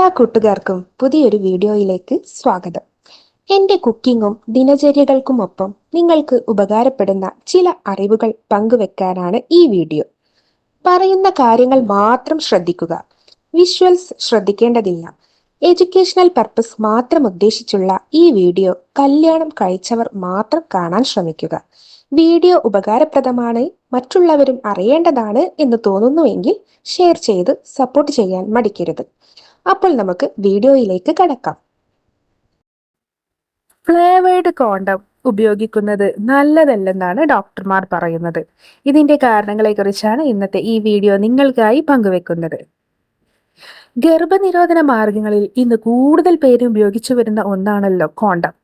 എല്ലാ കൂട്ടുകാർക്കും പുതിയൊരു വീഡിയോയിലേക്ക് സ്വാഗതം. എൻ്റെ കുക്കിങ്ങും ദിനചര്യകൾക്കുമൊപ്പം നിങ്ങൾക്ക് ഉപകാരപ്പെടുന്ന ചില അറിവുകൾ പങ്കുവെക്കാനാണ് ഈ വീഡിയോ. പറയുന്ന കാര്യങ്ങൾ മാത്രം ശ്രദ്ധിക്കുക. വിഷ്വൽസ് ശ്രദ്ധിക്കേണ്ടതില്ല. എഡ്യൂക്കേഷണൽ പർപ്പസ് മാത്രം ഉദ്ദേശിച്ചുള്ള ഈ വീഡിയോ കല്യാണം കഴിച്ചവർ മാത്രം കാണാൻ ശ്രമിക്കുക. വീഡിയോ ഉപകാരപ്രദമാണ്, മറ്റുള്ളവരും അറിയേണ്ടതാണ് എന്ന് തോന്നുന്നുവെങ്കിൽ ഷെയർ ചെയ്ത് സപ്പോർട്ട് ചെയ്യാൻ മടിക്കരുത്. അപ്പോൾ നമുക്ക് വീഡിയോയിലേക്ക് കടക്കാം. ഫ്ലേവേർഡ് കോണ്ടം ഉപയോഗിക്കുന്നത് നല്ലതല്ലെന്നാണ് ഡോക്ടർമാർ പറയുന്നത്. ഇതിന്റെ കാരണങ്ങളെക്കുറിച്ചാണ് ഇന്നത്തെ ഈ വീഡിയോ നിങ്ങൾക്കായി പങ്കുവെക്കുന്നത്. ഗർഭനിരോധന മാർഗങ്ങളിൽ ഇന്ന് കൂടുതൽ പേര് ഉപയോഗിച്ചു വരുന്ന ഒന്നാണല്ലോ കോണ്ടം.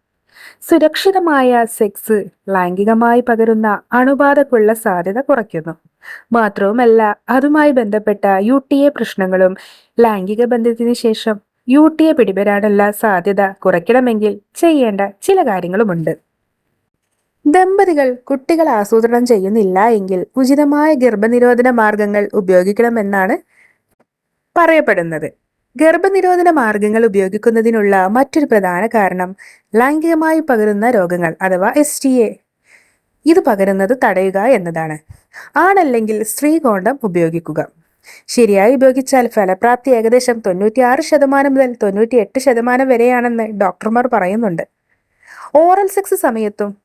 സുരക്ഷിതമായ സെക്സ് ലൈംഗികമായി പകരുന്ന അണുബാധക്കുള്ള സാധ്യത കുറയ്ക്കുന്നു. മാത്രവുമല്ല, അതുമായി ബന്ധപ്പെട്ട UTI പ്രശ്നങ്ങളും ലൈംഗിക ബന്ധത്തിന് ശേഷം UTI പിടിപെടാനുള്ള സാധ്യത കുറയ്ക്കണമെങ്കിൽ ചെയ്യേണ്ട ചില കാര്യങ്ങളുമുണ്ട്. ദമ്പതികൾ കുട്ടികൾ ആസൂത്രണം ചെയ്യുന്നില്ല എങ്കിൽ ഉചിതമായ ഗർഭനിരോധന മാർഗങ്ങൾ ഉപയോഗിക്കണമെന്നാണ് പറയപ്പെടുന്നത്. ഗർഭനിരോധന മാർഗങ്ങൾ ഉപയോഗിക്കുന്നതിനുള്ള മറ്റൊരു പ്രധാന കാരണം ലൈംഗികമായി പകരുന്ന രോഗങ്ങൾ അഥവാ STI ഇത് പകരുന്നത് തടയുക എന്നതാണ്. ആണല്ലെങ്കിൽ സ്ത്രീ കോണ്ടം ഉപയോഗിക്കുക. ശരിയായി ഉപയോഗിച്ചാൽ ഫലപ്രാപ്തി ഏകദേശം 96% മുതൽ 98% വരെയാണെന്ന് ഡോക്ടർമാർ പറയുന്നുണ്ട്. ഓറൽ സെക്സ് സമയത്തും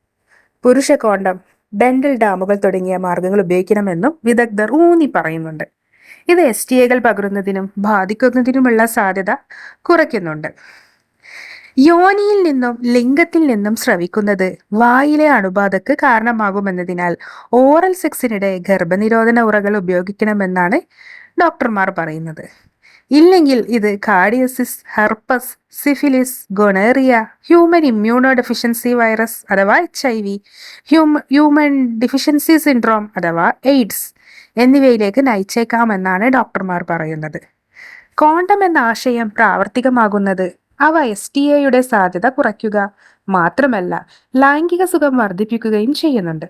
പുരുഷ കോണ്ടം, ഡെന്റൽ ഡാമുകൾ തുടങ്ങിയ മാർഗങ്ങൾ ഉപയോഗിക്കണമെന്നും വിദഗ്ധർ ഊന്നി പറയുന്നുണ്ട്. ഇത് STIകൾ പകരുന്നതിനും ബാധിക്കുന്നതിനുമുള്ള സാധ്യത കുറയ്ക്കുന്നുണ്ട്. യോനിയിൽ നിന്നും ലിംഗത്തിൽ നിന്നും സ്രവിക്കുന്നത് വായിലെ അണുബാധക്ക് കാരണമാകുമെന്നതിനാൽ ഓറൽ സെക്സിനിടെ ഗർഭനിരോധന ഉറകൾ ഉപയോഗിക്കണമെന്നാണ് ഡോക്ടർമാർ പറയുന്നത്. ഇല്ലെങ്കിൽ ഇത് കാർഡിയോസിസ്, herpes, syphilis, gonorrhoea, human immunodeficiency virus അഥവാ HIV, ഹ്യൂമൻ ഡെഫിഷ്യൻസി സിൻഡ്രോം അഥവാ എയ്ഡ്സ് എന്നിവയിലേക്ക് നയിച്ചേക്കാമെന്നാണ് ഡോക്ടർമാർ പറയുന്നത്. കോണ്ടം എന്ന ആശയം പ്രാവർത്തികമാകുന്നത് അവ STIയുടെ സാധ്യത കുറയ്ക്കുക മാത്രമല്ല, ലൈംഗിക സുഖം വർദ്ധിപ്പിക്കുകയും ചെയ്യുന്നുണ്ട്.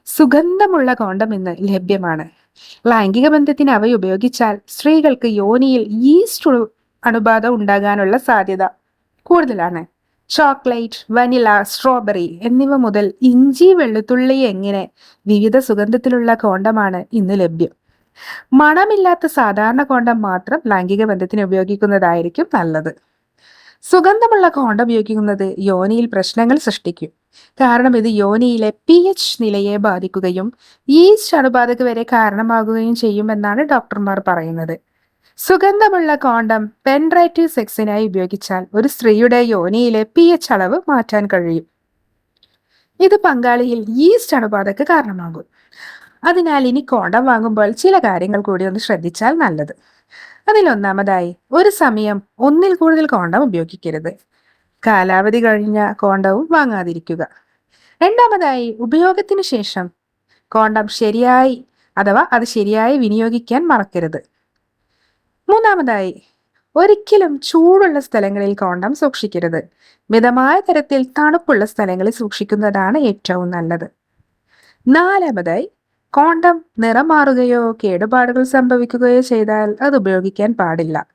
സുഗന്ധമുള്ള കോണ്ടം ഇന്ന് ലഭ്യമാണ്. ലൈംഗിക ബന്ധത്തിന് അവ ഉപയോഗിച്ചാൽ സ്ത്രീകൾക്ക് യോനിയിൽ ഈസ്റ്റ് അണുബാധ ഉണ്ടാകാനുള്ള സാധ്യത കൂടുതലാണ്. ചോക്ലേറ്റ്, വനില, സ്ട്രോബെറി എന്നിവ മുതൽ ഇഞ്ചി, വെളുത്തുള്ളി എങ്ങനെ വിവിധ സുഗന്ധത്തിലുള്ള കോണ്ടമാണ് ഇന്ന് ലഭ്യം. മണമില്ലാത്ത സാധാരണ കോണ്ടം മാത്രം ലൈംഗിക ബന്ധത്തിന് ഉപയോഗിക്കുന്നതായിരിക്കും നല്ലത്. സുഗന്ധമുള്ള കോണ്ടം ഉപയോഗിക്കുന്നത് യോനിയിൽ പ്രശ്നങ്ങൾ സൃഷ്ടിക്കും. കാരണം ഇത് യോനിയിലെ pH നിലയെ ബാധിക്കുകയും ഈസ്റ്റ് അണുബാധക്ക് വരെ കാരണമാകുകയും ചെയ്യുമെന്നാണ് ഡോക്ടർമാർ പറയുന്നത്. സുഗന്ധമുള്ള കോണ്ടം പെൻട്രേറ്റീവ് സെക്സിനായി ഉപയോഗിച്ചാൽ ഒരു സ്ത്രീയുടെ യോനിയിലെ pH അളവ് മാറ്റാൻ കഴിയും. ഇത് പങ്കാളിയിൽ ഈസ്റ്റ് അണുബാധക്ക് കാരണമാകും. അതിനാൽ ഇനി കോണ്ടം വാങ്ങുമ്പോൾ ചില കാര്യങ്ങൾ കൂടി ഒന്ന് ശ്രദ്ധിച്ചാൽ നല്ലത്. അതിലൊന്നാമതായി, ഒരു സമയം ഒന്നിൽ കൂടുതൽ കോണ്ടം ഉപയോഗിക്കരുത്. കാലാവധി കഴിഞ്ഞ കോണ്ടവും വാങ്ങാതിരിക്കുക. രണ്ടാമതായി, ഉപയോഗത്തിന് ശേഷം കോണ്ടം അത് ശരിയായി വിനിയോഗിക്കാൻ മറക്കരുത്. മൂന്നാമതായി, ഒരിക്കലും ചൂടുള്ള സ്ഥലങ്ങളിൽ കോണ്ടം സൂക്ഷിക്കരുത്. മിതമായ തരത്തിൽ തണുപ്പുള്ള സ്ഥലങ്ങളിൽ സൂക്ഷിക്കുന്നതാണ് ഏറ്റവും നല്ലത്. നാലാമതായി, കോണ്ടം നിറം മാറുകയോ കേടുപാടുകൾ സംഭവിക്കുകയോ ചെയ്താൽ അത് ഉപയോഗിക്കാൻ പാടില്ല.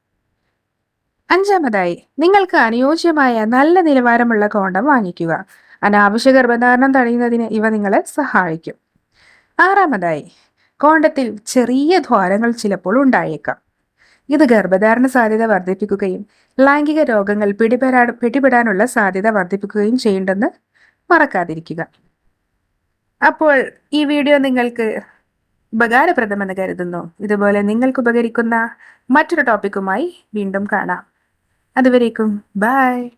അഞ്ചാമതായി, നിങ്ങൾക്ക് അനുയോജ്യമായ നല്ല നിലവാരമുള്ള കോണ്ടം വാങ്ങിക്കുക. അനാവശ്യ ഗർഭധാരണം തടയുന്നതിന് ഇവ നിങ്ങളെ സഹായിക്കും. ആറാമതായി, കോണ്ടത്തിൽ ചെറിയ ദ്വാരങ്ങൾ ചിലപ്പോൾ ഉണ്ടായേക്കാം. ഇത് ഗർഭധാരണ സാധ്യത വർദ്ധിപ്പിക്കുകയും ലൈംഗിക രോഗങ്ങൾ പിടിപെടാനുള്ള സാധ്യത വർദ്ധിപ്പിക്കുകയും ചെയ്യുന്നുണ്ടെന്ന് മറക്കാതിരിക്കുക. അപ്പോൾ ഈ വീഡിയോ നിങ്ങൾക്ക് ഉപകാരപ്രദമെന്ന് കരുതുന്നു. ഇതുപോലെ നിങ്ങൾക്ക് ഉപകരിക്കുന്ന മറ്റൊരു ടോപ്പിക്കുമായി വീണ്ടും കാണാം. അതുവരേക്കും ബൈ.